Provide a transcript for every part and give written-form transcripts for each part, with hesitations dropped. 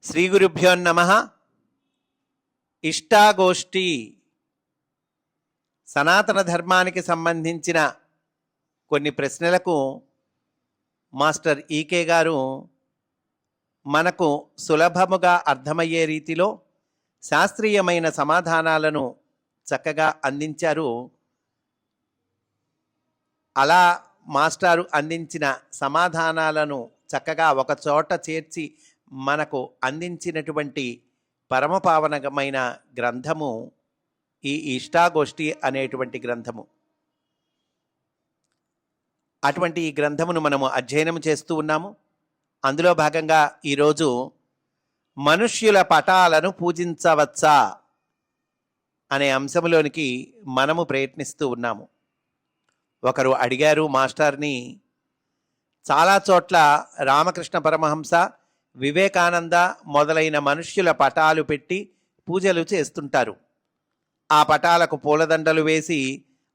శ్రీ గురుభ్యో నమః. ఇష్టాగోష్ఠి సనాతన ధర్మానికి సంబంధించిన కొన్ని ప్రశ్నలకు మాస్టర్ ఈకే గారు మనకు సులభముగా అర్థమయ్యే రీతిలో శాస్త్రీయమైన సమాధానాలను చక్కగా అందించారు. అలా మాస్టారు అందించిన సమాధానాలను చక్కగా ఒక చోట చేర్చి మనకు అందించినటువంటి పరమపావనమైన గ్రంథము ఈ ఇష్టాగోష్ఠి అనేటువంటి గ్రంథము. అటువంటి ఈ గ్రంథమును మనము అధ్యయనం చేస్తూ ఉన్నాము. అందులో భాగంగా ఈరోజు మనుష్యుల పటాలను పూజించవచ్చా అనే అంశంలోనికి మనము ప్రయత్నిస్తూ ఉన్నాము. ఒకరు అడిగారు మాస్టర్ని, చాలా చోట్ల రామకృష్ణ పరమహంస, వివేకానంద మొదలైన మనుష్యుల పటాలు పెట్టి పూజలు చేస్తుంటారు. ఆ పటాలకు పూలదండలు వేసి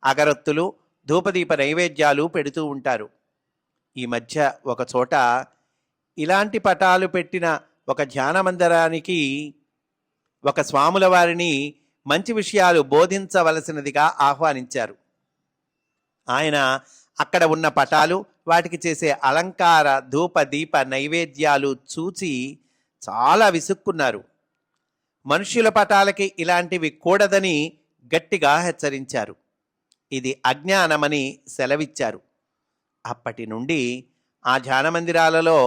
అగరొత్తులు, ధూపదీప నైవేద్యాలు పెడుతూ ఉంటారు. ఈ మధ్య ఒక చోట ఇలాంటి పటాలు పెట్టిన ఒక ధ్యాన మందిరానికి ఒక స్వాముల వారిని మంచి విషయాలు బోధించవలసినదిగా ఆహ్వానించారు. ఆయన అక్కడ ఉన్న పటాలు, వాటికి చేసే అలంకార ధూప దీప నైవేద్యాలు చూచి చాలా విసుక్కున్నారు. మనుష్యుల పటాలకి ఇలాంటివి కూడదని గట్టిగా హెచ్చరించారు. ఇది అజ్ఞానమని సెలవిచ్చారు. అప్పటి నుండి ఆ ధ్యాన మందిరాలలో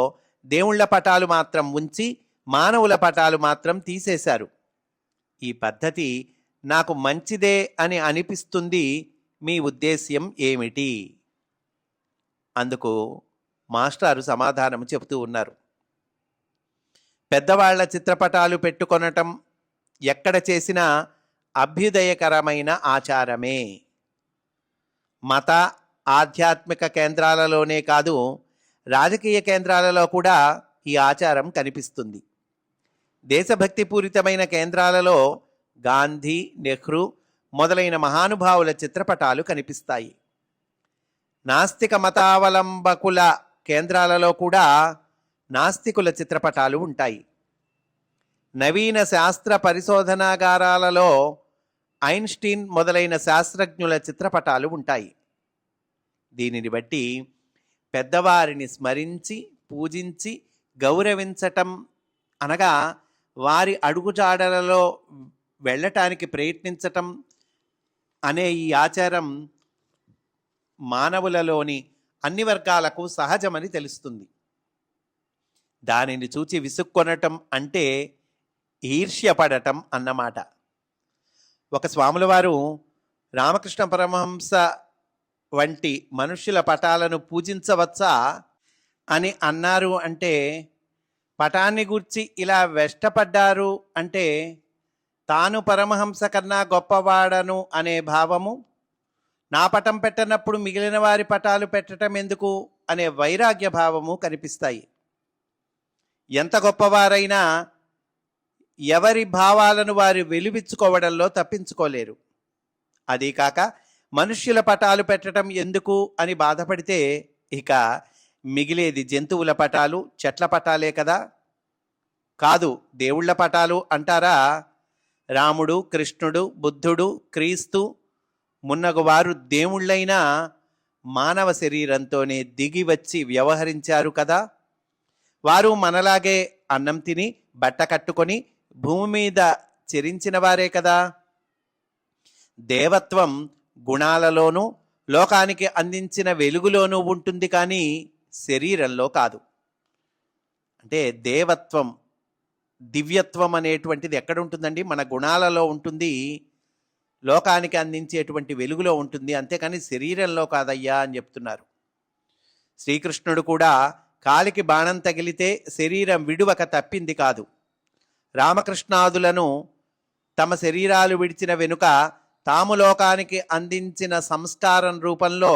దేవుళ్ల పటాలు మాత్రం ఉంచి మానవుల పటాలు మాత్రం తీసేశారు. ఈ పద్ధతి నాకు మంచిదే అని అనిపిస్తుంది. మీ ఉద్దేశ్యం ఏమిటి? అందుకు మాస్టారు సమాధానం చెబుతూ ఉన్నారు. పెద్దవాళ్ల చిత్రపటాలు పెట్టుకొనటం ఎక్కడ చేసినా అభ్యుదయకరమైన ఆచారమే. మత ఆధ్యాత్మిక కేంద్రాలలోనే కాదు, రాజకీయ కేంద్రాలలో కూడా ఈ ఆచారం కనిపిస్తుంది. దేశభక్తిపూరితమైన కేంద్రాలలో గాంధీ, నెహ్రూ మొదలైన మహానుభావుల చిత్రపటాలు కనిపిస్తాయి. నాస్తిక మతావలంబకుల కేంద్రాలలో కూడా నాస్తికుల చిత్రపటాలు ఉంటాయి. నవీన శాస్త్ర పరిశోధనాగారాలలో ఐన్స్టీన్ మొదలైన శాస్త్రజ్ఞుల చిత్రపటాలు ఉంటాయి. దీనిని బట్టి పెద్దవారిని స్మరించి పూజించి గౌరవించటం అనగా వారి అడుగుజాడలలో వెళ్ళటానికి ప్రయత్నించటం అనే ఈ ఆచారం మానవులలోని అన్ని వర్గాలకు సహజమని తెలుస్తుంది. దానిని చూచి విసుక్కొనటం అంటే ఈర్ష్యపడటం అన్నమాట. ఒక స్వాముల వారు రామకృష్ణ పరమహంస వంటి మనుష్యుల పటాలను పూజించవచ్చా అని అన్నారు. అంటే పటాన్ని గూర్చి ఇలా వెష్టపడ్డారు అంటే తాను పరమహంస కన్నా గొప్పవాడను అనే భావము, నా పటం పెట్టనప్పుడు మిగిలిన వారి పటాలు పెట్టడం ఎందుకు అనే వైరాగ్య భావము కనిపిస్తాయి. ఎంత గొప్పవారైనా ఎవరి భావాలను వారు వెలివిచ్చుకోవడంలో తప్పించుకోలేరు. అదీ కాక మనుష్యుల పటాలు పెట్టడం ఎందుకు అని బాధపడితే ఇక మిగిలేది జంతువుల పటాలు, చెట్ల పటాలే కదా. కాదు, దేవుళ్ల పటాలు అంటారా? రాముడు, కృష్ణుడు, బుద్ధుడు, క్రీస్తు మున్నగువారు దేవుళ్ళైనా మానవ శరీరంతోనే దిగి వచ్చి వ్యవహరించారు కదా. వారు మనలాగే అన్నం తిని బట్ట కట్టుకొని భూమి మీద చెరించిన వారే కదా. దేవత్వం గుణాలలోనూ లోకానికి అందించిన వెలుగులోనూ ఉంటుంది, కానీ శరీరంలో కాదు. అంటే దేవత్వం, దివ్యత్వం అనేటువంటిది ఎక్కడ ఉంటుందండి? మన గుణాలలో ఉంటుంది, లోకానికి అందించేటువంటి వెలుగులో ఉంటుంది, అంతేకాని శరీరంలో కాదయ్యా అని చెప్తున్నారు. శ్రీకృష్ణుడు కూడా కాలికి బాణం తగిలితే శరీరం విడువక తప్పింది కాదు. రామకృష్ణాదులను తమ శరీరాలు విడిచిన వెనుక తాము లోకానికి అందించిన సంస్కారం రూపంలో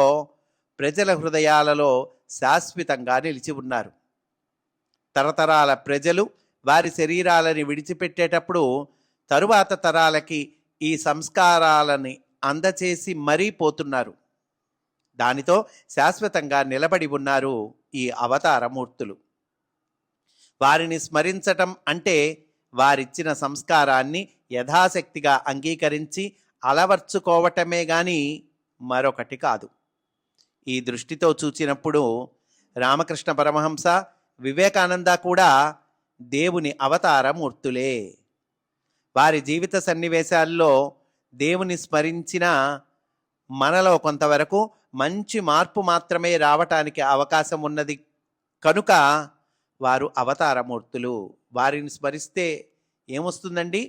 ప్రజల హృదయాలలో శాశ్వతంగా నిలిచి ఉన్నారు. తరతరాల ప్రజలు వారి శరీరాలని విడిచిపెట్టేటప్పుడు తరువాత తరాలకి ఈ సంస్కారాలని అందచేసి మరీ పోతున్నారు. దానితో శాశ్వతంగా నిలబడి ఉన్నారు ఈ అవతారమూర్తులు. వారిని స్మరించటం అంటే వారిచ్చిన సంస్కారాన్ని యథాశక్తిగా అంగీకరించి అలవర్చుకోవటమే గాని మరొకటి కాదు. ఈ దృష్టితో చూచినప్పుడు రామకృష్ణ పరమహంస, వివేకానంద కూడా దేవుని అవతారమూర్తులే. వారి జీవిత సన్నివేశాల్లో దేవుని స్మరించిన మనలో కొంతవరకు మంచి మార్పు మాత్రమే రావటానికి అవకాశం ఉన్నది కనుక వారు అవతారమూర్తులు. వారిని స్మరిస్తే ఏమొస్తుందండి?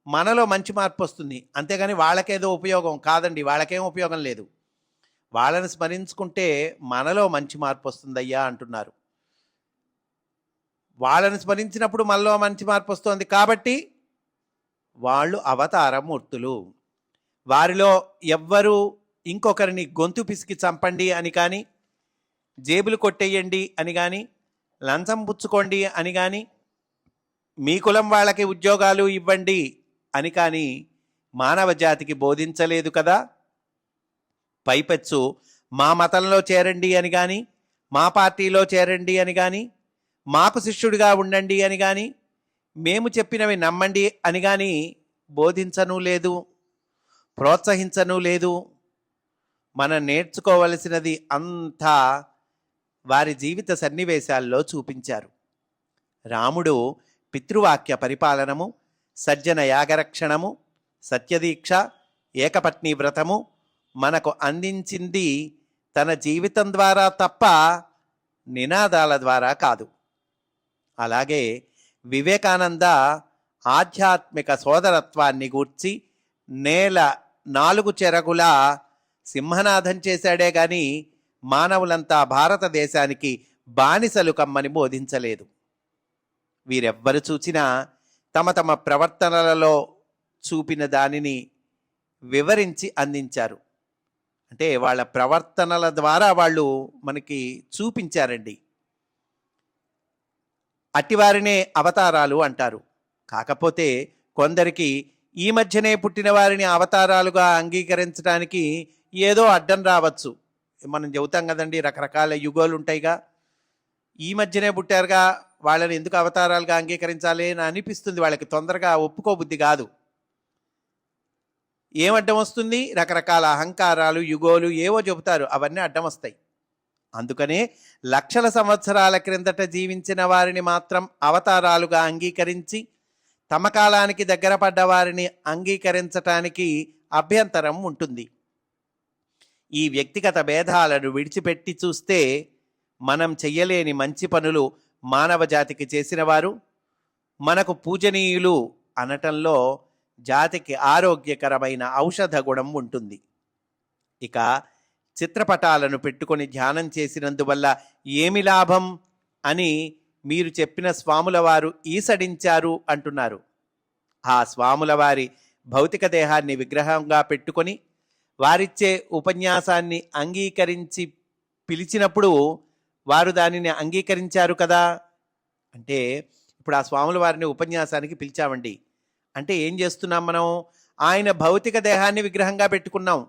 మనలో మంచి మార్పు వస్తుంది, అంతేగాని వాళ్ళకేదో ఉపయోగం కాదండి. వాళ్ళకేం ఉపయోగం లేదు. వాళ్ళని స్మరించుకుంటే మనలో మంచి మార్పు వస్తుందయ్యా అంటున్నారు. వాళ్ళని స్మరించినప్పుడు మనలో మంచి మార్పు వస్తుంది కాబట్టి వాళ్ళు అవతారమూర్తులు. వారిలో ఎవ్వరూ ఇంకొకరిని గొంతు పిసికి చంపండి అని కానీ, జేబులు కొట్టేయండి అని కానీ, లంచం పుచ్చుకోండి అని కానీ, మీ కులం వాళ్ళకి ఉద్యోగాలు ఇవ్వండి అని కానీ మానవ జాతికి బోధించలేదు కదా. పైపెచ్చు మా మతంలో చేరండి అని కానీ, మా పార్టీలో చేరండి అని కానీ, మాకు శిష్యుడిగా ఉండండి అని కానీ, మేము చెప్పినవి నమ్మండి అని కానీ బోధించను లేదు, ప్రోత్సహించను లేదు. మనం నేర్చుకోవలసినది అంతా వారి జీవిత సన్నివేశాల్లో చూపించారు. రాముడు పితృవాక్య పరిపాలనము, సజ్జన యాగరక్షణము, సత్యదీక్ష, ఏకపత్ని వ్రతము మనకు అందించింది తన జీవితం ద్వారా తప్ప నినాదాల ద్వారా కాదు. అలాగే వివేకానంద ఆధ్యాత్మిక సోదరత్వాన్ని గూర్చి నేల 4 చెరగుల సింహనాథం చేశాడే గాని మానవులంతా భారతదేశానికి బానిసలు కమ్మని బోధించలేదు. వీరెవ్వరు చూచినా తమ తమ ప్రవర్తనలలో చూపిన దానిని వివరించి అందించారు. అంటే వాళ్ళ ప్రవర్తనల ద్వారా వాళ్ళు మనకి చూపించారండి. అట్టివారినే అవతారాలు అంటారు. కాకపోతే కొందరికి ఈ మధ్యనే పుట్టిన వారిని అవతారాలుగా అంగీకరించడానికి ఏదో అడ్డం రావచ్చు. మనం చెబుతాం కదండి, రకరకాల యుగాలు ఉంటాయిగా. ఈ మధ్యనే పుట్టారుగా, వాళ్ళని ఎందుకు అవతారాలుగా అంగీకరించాలి అని అనిపిస్తుంది. వాళ్ళకి తొందరగా ఒప్పుకోబుద్ధి కాదు. ఏం అడ్డం వస్తుంది? రకరకాల అహంకారాలు, యుగోలు ఏవో చెబుతారు, అవన్నీ అడ్డం వస్తాయి. అందుకనే లక్షల సంవత్సరాల క్రిందట జీవించిన వారిని మాత్రం అవతారాలుగా అంగీకరించి తమ కాలానికి దగ్గర పడ్డ వారిని అంగీకరించటానికి అభ్యంతరం ఉంటుంది. ఈ వ్యక్తిగత భేదాలను విడిచిపెట్టి చూస్తే మనం చెయ్యలేని మంచి పనులు మానవ జాతికి చేసిన వారు మనకు పూజనీయులు అనటంలో జాతికి ఆరోగ్యకరమైన ఔషధ గుణం ఉంటుంది. ఇక చిత్రపటాలను పెట్టుకొని ధ్యానం చేసినందువల్ల ఏమి లాభం అని మీరు చెప్పిన స్వాముల వారు ఈసడించారు అంటున్నారు. ఆ స్వాముల వారి భౌతిక దేహాన్ని విగ్రహంగా పెట్టుకొని వారిచ్చే ఉపన్యాసాన్ని అంగీకరించి పిలిచినప్పుడు వారు దానిని అంగీకరించారు కదా. అంటే ఇప్పుడు ఆ స్వాముల వారిని ఉపన్యాసానికి పిలిచామండి అంటే ఏం చేస్తున్నాం మనం? ఆయన భౌతిక దేహాన్ని విగ్రహంగా పెట్టుకున్నాం,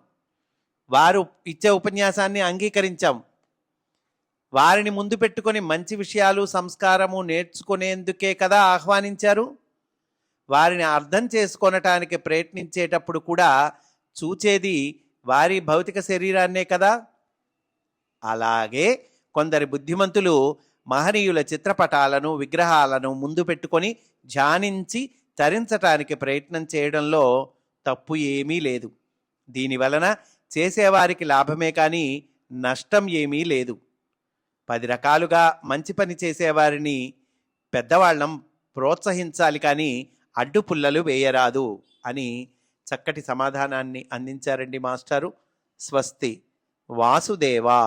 వారు ఇచ్చే ఉపన్యాసాన్ని అంగీకరించాం. వారిని ముందు పెట్టుకొని మంచి విషయాలు, సంస్కారము నేర్చుకునేందుకే కదా ఆహ్వానించారు. వారిని అర్థం చేసుకొనటానికి ప్రయత్నించేటప్పుడు కూడా చూచేది వారి భౌతిక శరీరాన్నే కదా. అలాగే కొందరి బుద్ధిమంతులు మహనీయుల చిత్రపటాలను, విగ్రహాలను ముందు పెట్టుకొని ధ్యానించి తరించటానికి ప్రయత్నం చేయడంలో తప్పు ఏమీ లేదు. దీనివలన చేసేవారికి లాభమే కానీ నష్టం ఏమీ లేదు. 10 రకాలుగా మంచి పని చేసేవారిని పెద్దవాళ్ళం ప్రోత్సహించాలి కానీ అడ్డుపుల్లలు వేయరాదు అని చక్కటి సమాధానాన్ని అందించారండి మాస్టారు. స్వస్తి. వాసుదేవా.